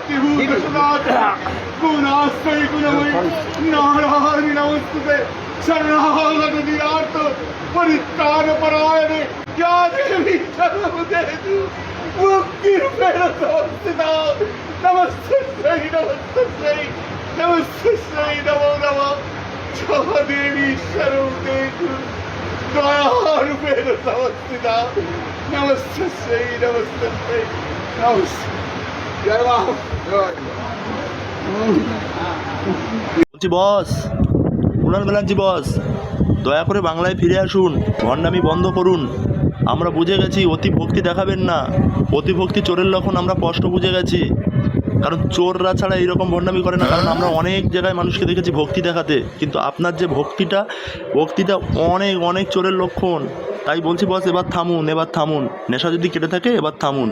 भक्तिभूतसुनाथ गुणाश्रयी गुणमयी नारायणी नमस्तुते शरणागत दीनार्थ परित्राण परायणे क्या देवी सर्वभूतेषु मुक्तिरूपेण संस्थिता नमस्ते नमो नमः जो देवी सर्वभूतेषु दयारूपेण संस्थिता नमस्ते नमस्ते जय मां বলছি বস, কুণাল ব্যানার্জি বস, দয়া করে বাংলায় ফিরে আসুন, ভণ্ডামি বন্ধ করুন। আমরা বুঝে গেছি অতি ভক্তি দেখাবেন না, অতি ভক্তি চোরের লক্ষণ আমরা স্পষ্ট বুঝে গেছি। কারণ চোররা ছাড়া এইরকম ভণ্ডামি করে না। কারণ আমরা অনেক জায়গায় মানুষকে দেখেছি ভক্তি দেখাতে, কিন্তু আপনার যে ভক্তিটা অনেক অনেক চোরের লক্ষণ। তাই বলছি বস, এবার থামুন, নেশা যদি কেটে থাকে এবার থামুন।